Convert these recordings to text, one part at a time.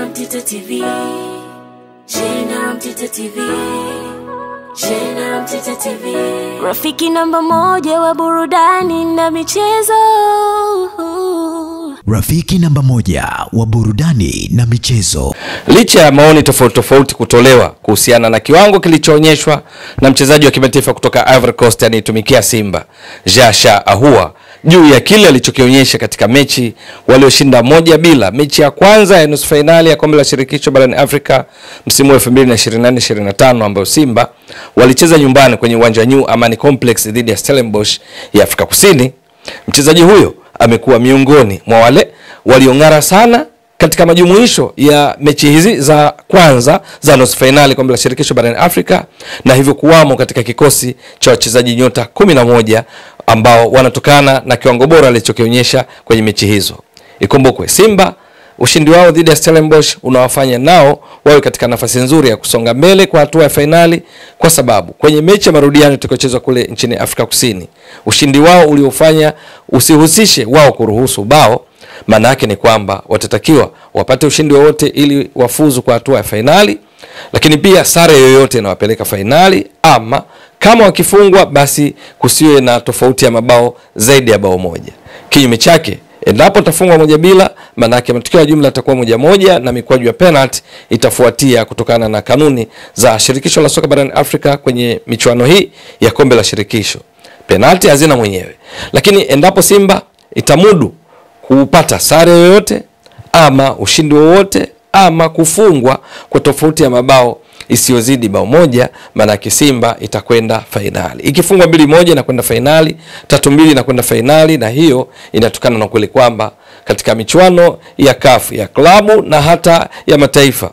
Mtito TV. Shena Mtito TV. Shena Mtito TV. Rafiki namba moja wa burudani na michezo. Rafiki namba moja wa burudani na michezo. Licha ya maoni tofauti kutolewa kuhusiana na kiwango kilichoonyeshwa na mchezaji wa kimataifa kutoka Ivory Coast anayetumikia Simba, Jasha Ahua, juu ya kile alichokionyesha katika mechi walioshinda 1-0, mechi ya kwanza ya nusu finali ya kombe la shirikisho barani Afrika msimu wa 2024-2025 ambayo Simba walicheza nyumbani kwenye uwanja New Amani Complex dhidi ya Stellenbosch ya Afrika Kusini. Mchezaji huyo amekuwa miongoni mwa wale waliong'ara sana katika majumuisho ya mechi hizi za kwanza za nusu finali kombe la shirikisho barani Afrika, na hivyo kuwamo katika kikosi cha wachezaji nyota 11 ambao wanatokana na kiwango bora alichokionyesha kwenye mechi hizo. Ikumbukwe Simba ushindi wao dhidi ya Stellenbosch unawafanya nao wawe katika nafasi nzuri ya kusonga mbele kwa hatua ya finali, kwa sababu kwenye mechi ya marudiano itakayochezwa kule nchini Afrika Kusini, ushindi wao uliofanya usihusishe wao kuruhusu bao, maana yake ni kwamba watatakiwa wapate ushindi wowote ili wafuzu kwa hatua ya finali, lakini pia sare yoyote inawapeleka finali, ama kama wakifungwa basi kusiwe na tofauti ya mabao zaidi ya bao moja. Kinyume chake, endapo tafungwa 1-0, maana yake matokeo ya jumla yatakuwa 1-1 na mikwaju ya penalty itafuatia kutokana na kanuni za shirikisho la soka barani Afrika kwenye michuano hii ya kombe la shirikisho. Penalty hazina mwenyewe. Lakini endapo Simba itamudu kupata sare yoyote ama ushindi wowote ama kufungwa kwa tofauti ya mabao isiyozidi bao moja, maana yake Simba itakwenda finali. Ikifungwa 2-1 na kwenda finali, 3-2 na kwenda finali, na hiyo inatokana na kweli kwamba katika michuano ya CAF ya klabu na hata ya mataifa,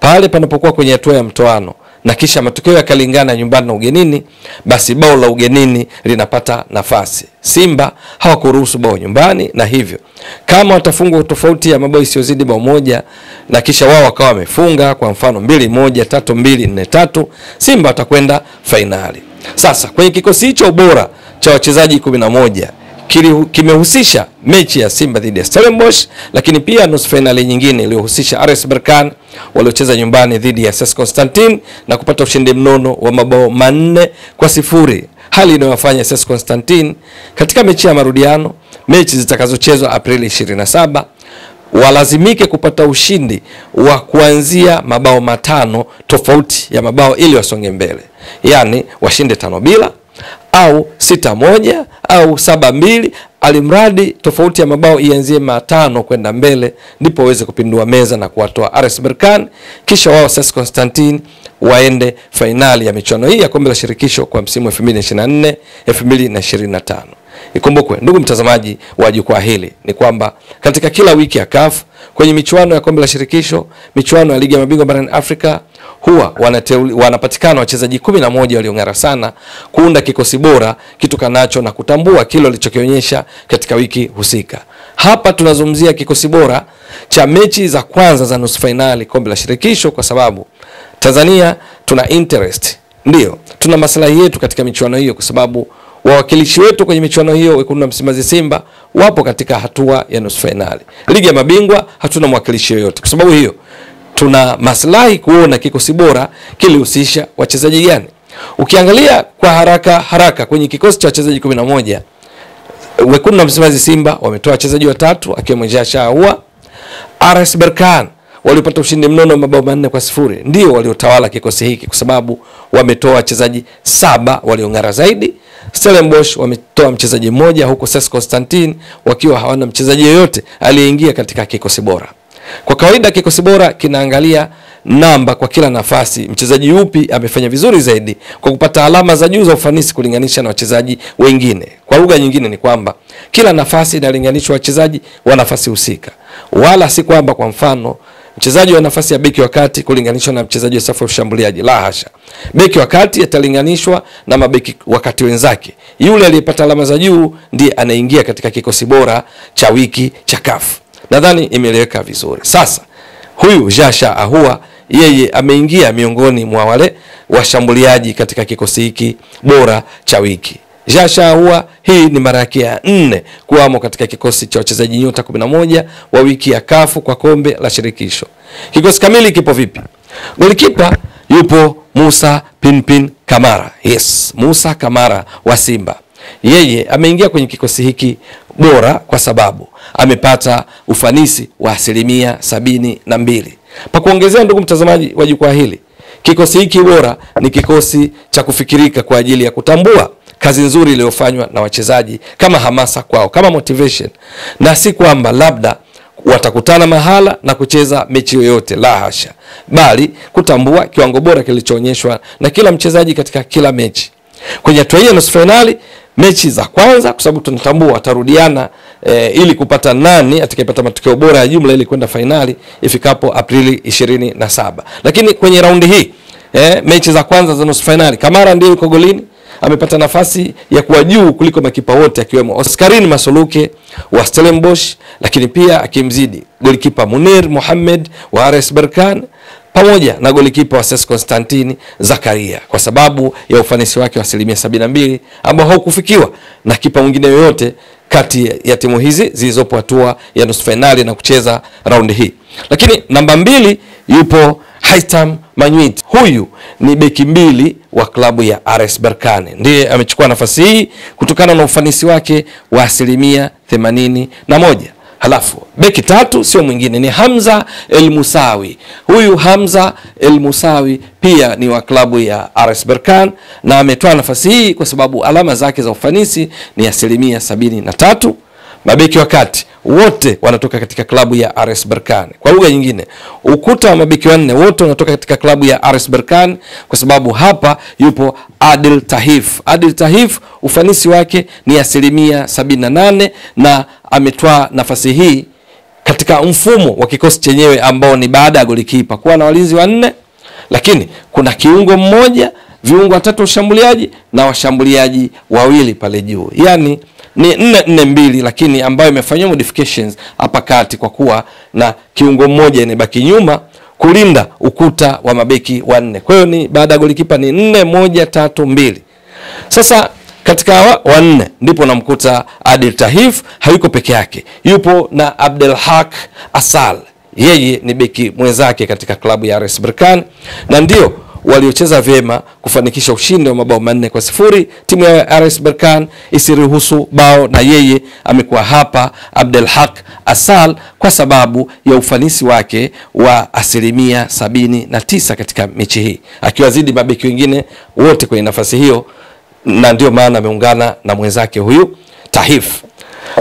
pale panapokuwa kwenye hatua ya mtoano na kisha matokeo yakalingana nyumbani na ugenini, basi bao la ugenini linapata nafasi. Simba hawakuruhusu bao nyumbani, na hivyo kama watafungwa tofauti ya mabao isiyozidi bao moja na kisha wao wakawa wamefunga kwa mfano 2-1, 3-2, 4-3, Simba watakwenda finali. Sasa kwenye kikosi hicho bora cha wachezaji 11 kimehusisha mechi ya Simba dhidi ya Stellenbosch, lakini pia nusu finali nyingine iliyohusisha RS Berkane waliocheza nyumbani dhidi ya SES Constantine na kupata ushindi mnono wa mabao 4-0, hali inayofanya SES Constantine katika mechi ya marudiano, mechi zitakazochezwa Aprili 27, walazimike kupata ushindi wa kuanzia mabao 5 tofauti ya mabao ili wasonge mbele. Yani washinde 5-0 au 6-1 au 7-2, alimradi tofauti ya mabao ianzie 5 kwenda mbele, ndipo waweze kupindua meza na kuwatoa RS Berkane, kisha wao SES Constantine waende finali ya michuano hii ya kombe la shirikisho kwa msimu wa 2024-2025. Ikumbukwe ndugu mtazamaji wa jukwaa hili ni kwamba katika kila wiki ya CAF kwenye michuano ya kombe la shirikisho, michuano ya ligi ya mabingwa barani Afrika, huwa wanapatikana wachezaji 11 waliong'ara sana kuunda kikosi bora kitokanacho na kutambua kile walichokionyesha katika wiki husika. Hapa tunazungumzia kikosi bora cha mechi za kwanza za nusu finali kombe la shirikisho, kwa sababu Tanzania tuna interest, ndio tuna maslahi yetu katika michuano hiyo, kwa sababu wawakilishi wetu kwenye michuano hiyo Wekundu wa Msimbazi Simba wapo katika hatua ya nusu finali. Ligi ya mabingwa hatuna mwakilishi yoyote. Kwa sababu hiyo tuna maslahi kuona kikosi bora kilihusisha wachezaji gani. Ukiangalia kwa haraka kwenye kikosi cha wachezaji 11, Wekundu wa Msimbazi Simba wametoa wachezaji 3 akiwemo Jasha Ahua. RS Berkane walipata ushindi mnono mabao 4-0, ndio waliotawala kikosi hiki kwa sababu wametoa wachezaji 7 waliong'ara zaidi. Stellenbosch wametoa mchezaji mmoja, huko SES Constantine wakiwa hawana mchezaji yoyote aliyeingia katika kikosi bora. Kwa kawaida kikosi bora kinaangalia namba kwa kila nafasi, mchezaji yupi amefanya vizuri zaidi kwa kupata alama za juu za ufanisi kulinganisha na wachezaji wengine. Kwa lugha nyingine ni kwamba kila nafasi inalinganishwa wachezaji wa nafasi husika, wala si kwamba kwa mfano mchezaji wa nafasi ya beki wa kati kulinganishwa na mchezaji wa safu ya ushambuliaji. La hasha. Beki wa kati atalinganishwa na mabeki wakati wenzake. Yule aliyepata alama za juu ndiye anaingia katika kikosi bora cha wiki cha CAF. Nadhani imeeleweka vizuri. Sasa huyu Jasha Ahua yeye ameingia miongoni mwa wale washambuliaji katika kikosi hiki bora cha wiki. Jasha Ahua hii ni mara yake ya 4 kuwamo katika kikosi cha wachezaji nyota 11 wa wiki ya kafu kwa kombe la shirikisho. Kikosi kamili kipo vipi? Golikipa yupo Musa Pinpin Kamara. Yes, Musa Kamara wa Simba. Yeye ameingia kwenye kikosi hiki bora kwa sababu amepata ufanisi wa 72%. Pa kuongezea, ndugu mtazamaji wa jukwaa hili, kikosi hiki bora ni kikosi cha kufikirika kwa ajili ya kutambua kazi nzuri iliyofanywa na wachezaji kama hamasa kwao, kama motivation, na si kwamba labda watakutana mahala na kucheza mechi yoyote, la hasha, bali kutambua kiwango bora kilichoonyeshwa na kila mchezaji katika kila mechi. Kwenye hatua ya nusu finali, mechi za kwanza kwa sababu tunatambua watarudiana ili kupata nani atakayepata matokeo bora ya jumla ili kwenda finali ifikapo Aprili 27. Lakini kwenye raundi hii mechi za kwanza za nusu finali, Kamara ndiye yuko golini, amepata nafasi ya kuwa juu kuliko makipa wote akiwemo Oscarin Masoluke wa Stellenbosch, lakini pia akimzidi golikipa Munir Mohamed wa RS Berkane pamoja na golikipa wa SES Constantine Zakaria, kwa sababu ya ufanisi wake wa 72% ambao haukufikiwa na kipa mwingine yoyote kati ya timu hizi zilizopo hatua ya nusu finali na kucheza raundi hii. Lakini namba 2 yupo Haitham Manyuit. Huyu ni beki 2 wa klabu ya RS Berkane. Ndiye amechukua nafasi hii kutokana na ufanisi wake wa 81%. Halafu beki 3 sio mwingine, ni Hamza El Musawi. Huyu Hamza El Musawi pia ni wa klabu ya RS Berkane na ametoa nafasi hii kwa sababu alama zake za ufanisi ni 73%. Mabeki wakati wote wanatoka katika klabu ya RS Berkane. Kwa lugha nyingine, ukuta wa mabeki 4 wote wanatoka katika klabu ya RS Berkane, kwa sababu hapa yupo Adil Tahif. Adil Tahif ufanisi wake ni 78% na ametoa nafasi hii katika mfumo wa kikosi chenyewe ambao ni baada ya golikipa kuwa na walinzi 4, lakini kuna kiungo mmoja, viungo 3 washambuliaji na washambuliaji 2 pale juu. Yani ni 4-4-2, lakini ambayo imefanywa modifications hapa kati kwa kuwa na kiungo mmoja inabaki nyuma kulinda ukuta wa mabeki 4. Kwa hiyo ni baada ya golikipa ni 4-1-3-2. Sasa katika 4 ndipo namkuta Adil Tahif, hayuko peke yake. Yupo na Abdelhak Asal. Yeye ni beki mwenzake katika klabu ya RS Berkane na ndio waliocheza vyema kufanikisha ushindi wa mabao 4-0. Timu ya RS Berkane isiruhusu bao na yeye amekuwa hapa Abdelhak Asal kwa sababu ya ufanisi wake wa 79% katika mechi hii, akiwazidi mabeki wengine wote kwenye nafasi hiyo, na ndio maana ameungana na mwenzake huyu Tahif.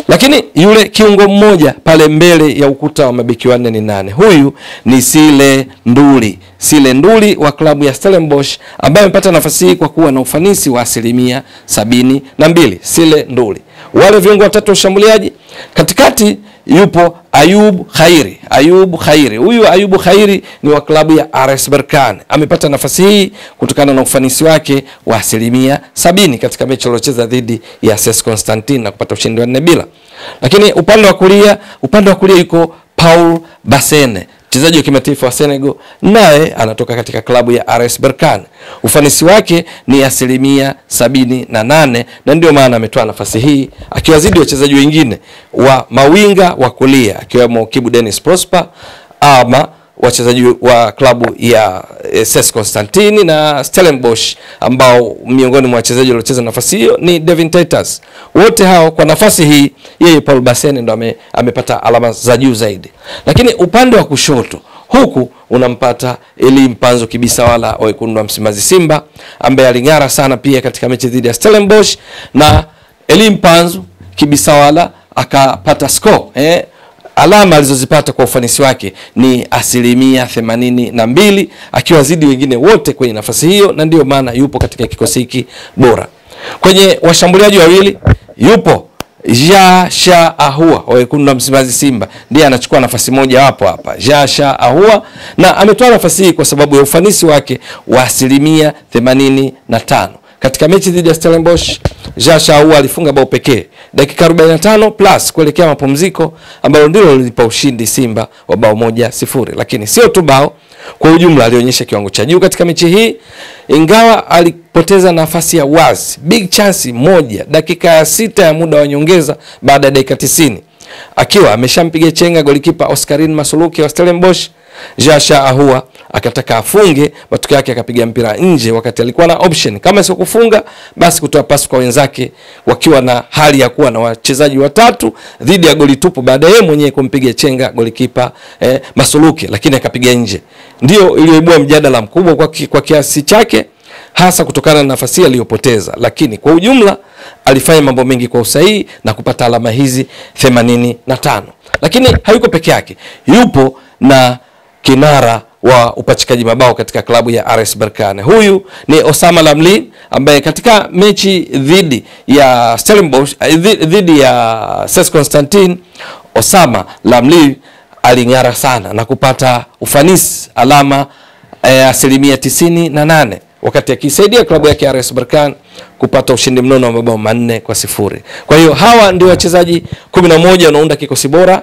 Lakini yule kiungo mmoja pale mbele ya ukuta wa mabeki 4 ni nane? Huyu ni Sile Nduli. Sile Nduli wa klabu ya Stellenbosch ambaye amepata nafasi hii kwa kuwa na ufanisi wa 72%. Sile Nduli. Wale viungo 3 washambuliaji, katikati yupo Ayub Khairi. Ayub Khairi. Huyu Ayub Khairi ni wa klabu ya RS Berkane. Amepata nafasi hii kutokana na ufanisi wake wa 70% katika mechi aliyocheza dhidi ya SES Constantine na kupata ushindi wa 4-0. Lakini upande wa kulia yuko Paul Bassene, mchezaji wa kimataifa wa Senegal, naye anatoka katika klabu ya RS Berkane. Ufanisi wake ni 78% na ndio maana ametoa nafasi hii akiwazidi wachezaji wengine wa mawinga wa kulia akiwemo Kibu Dennis Prosper ama wachezaji wa klabu ya SES Constantine na Stellenbosch ambao miongoni mwa wachezaji waliocheza nafasi hiyo ni Devin Titus. Wote hao kwa nafasi hii yeye Paul Bassene ndo amepata alama za juu zaidi. Lakini upande wa kushoto huku unampata Eli Mpanzu Kibisawala wa Wekundu wa Msimbazi Simba ambaye aling'ara sana pia katika mechi dhidi ya Stellenbosch, na Eli Mpanzu Kibisawala akapata score alama alizozipata kwa ufanisi wake ni 82%, akiwa zidi wengine wote kwenye nafasi hiyo, na ndio maana yupo katika kikosi hiki bora. Kwenye washambuliaji 2 yupo Jasha Ahua wa Wekundu wa Msimbazi Simba, ndiye anachukua nafasi moja hapa Jasha Ahua, na ametoa nafasi hii kwa sababu ya ufanisi wake wa 85%. Katika mechi dhidi ya Stellenbosch, Jasha Ahua alifunga bao pekee dakika 45 plus kuelekea mapumziko, ambalo ndilo lilipa ushindi Simba wa bao 1-0. Lakini sio tu bao, kwa ujumla alionyesha kiwango cha juu katika mechi hii, ingawa alipoteza nafasi ya wazi, big chance moja dakika ya 6 ya muda wa nyongeza baada ya dakika 90, akiwa ameshampiga chenga golikipa Oscarin Masuluke wa Stellenbosch. Jasha Ahua akataka afunge, matokeo yake akapiga mpira nje, wakati alikuwa na option kama sio kufunga basi kutoa pasi kwa wenzake, wakiwa na hali ya kuwa na wachezaji watatu dhidi ya goli tupu, baada yeye mwenyewe kumpiga chenga golikipa Masuluke, lakini akapiga nje. Ndio iliyoibua mjadala mkubwa kwa kiasi chake, hasa kutokana na nafasi aliyopoteza, lakini kwa ujumla alifanya mambo mengi kwa usahihi na kupata alama hizi 85. Lakini hayuko peke yake, yupo na kinara wa upachikaji mabao katika klabu ya RS Berkane. Huyu ni Osama Lamli, ambaye katika mechi dhidi ya Stellenbosch, dhidi ya CS Constantine, Osama Lamli aling'ara sana na kupata ufanisi alama 98%, wakati akisaidia klabu yake RS Berkane kupata ushindi mnono wa mabao 4-0. Kwa hiyo hawa ndio wachezaji 11 wanaounda kikosi bora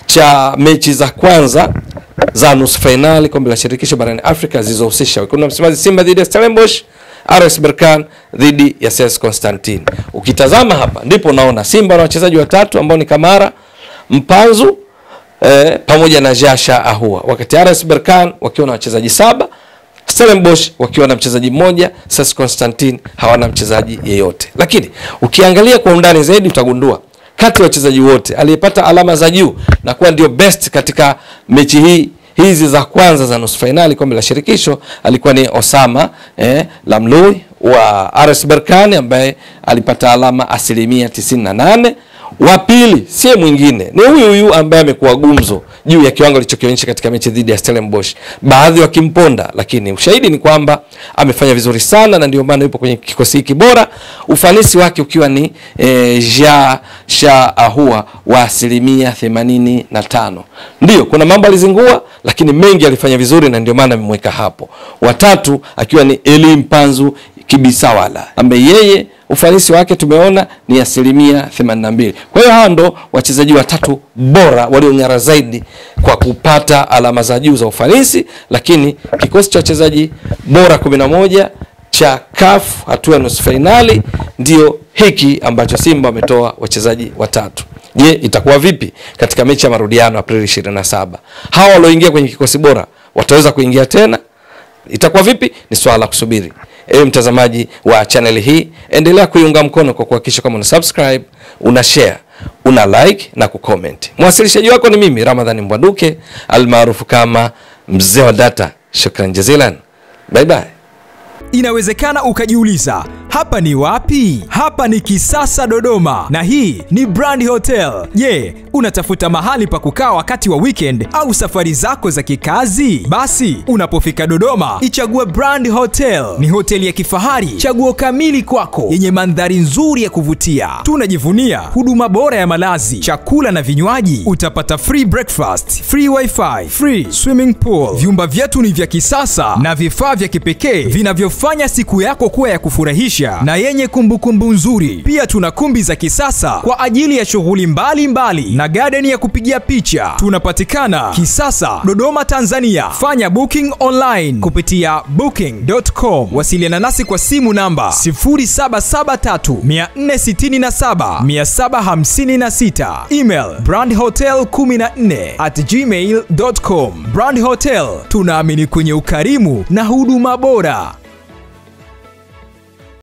cha mechi za kwanza za nusu finali kombe la shirikisho barani Afrika zilizohusisha wekundu wa Msimbazi Simba dhidi ya Stellenbosch, RS Berkane dhidi ya CS Constantine. Ukitazama hapa ndipo unaona Simba na wachezaji watatu ambao ni Kamara, Mpanzu pamoja na Jasha Ahua, wakati RS Berkane wakiwa na wachezaji 7, Stellenbosch wakiwa na mchezaji mmoja, CS Constantine hawana mchezaji yeyote. Lakini ukiangalia kwa undani zaidi utagundua kati ya wachezaji wote aliyepata alama za juu na kuwa ndio best katika mechi hizi za kwanza za nusu finali kombe la shirikisho alikuwa ni Osama Lamlui wa RS Berkane, ambaye alipata alama 98%. Wa pili si mwingine, ni huyu ambaye amekuwa gumzo juu ya kiwango alichokionyesha katika mechi dhidi ya Stellenbosch, baadhi wakimponda, lakini ushahidi ni kwamba amefanya vizuri sana na ndio maana yupo kwenye kikosi hiki bora, ufanisi wake ukiwa ni Jasha Ahua wa 85%. Ndio kuna mambo alizingua, lakini mengi alifanya vizuri na ndio maana amemweka hapo. Watatu akiwa ni Eli Mpanzu Kibisawala, ambaye yeye ufanisi wake tumeona ni 82%. Kwa hiyo hawa ndo wachezaji watatu bora waliong'ara zaidi kwa kupata alama za juu za ufanisi, lakini kikosi cha wachezaji bora 11 cha CAF hatua nusu finali ndio hiki ambacho Simba ametoa wachezaji watatu. Je, itakuwa vipi katika mechi ya marudiano Aprili 27? Hawa walioingia kwenye kikosi bora wataweza kuingia tena? Itakuwa vipi? Ni swala la kusubiri. Ewe mtazamaji wa channel hii, endelea kuiunga mkono kwa kuhakikisha kama una subscribe, una share, una like na kucomment. Mwasilishaji wako ni mimi Ramadhani Mbwanduke almaarufu kama Mzee wa Data. Shukran jazilan. Bye bye. Inawezekana ukajiuliza, hapa ni wapi? Hapa ni Kisasa Dodoma, na hii ni Brand Hotel. Je, unatafuta mahali pa kukaa wakati wa weekend au safari zako za kikazi? Basi unapofika Dodoma, ichague Brand Hotel. Ni hoteli ya kifahari, chaguo kamili kwako, yenye mandhari nzuri ya kuvutia. Tunajivunia huduma bora ya malazi, chakula na vinywaji. Utapata free breakfast, free wifi, free swimming pool. Vyumba vyetu ni vya kisasa na vifaa vya kipekee vinavyofanya siku yako kuwa ya kufurahisha na yenye kumbukumbu nzuri. Pia tuna kumbi za kisasa kwa ajili ya shughuli mbalimbali na garden ya kupigia picha. Tunapatikana Kisasa, Dodoma, Tanzania. Fanya booking online kupitia booking.com. Wasiliana nasi kwa simu namba 0773467756. Email brandhotel14@gmail.com. Brand Hotel, tunaamini kwenye ukarimu na huduma bora.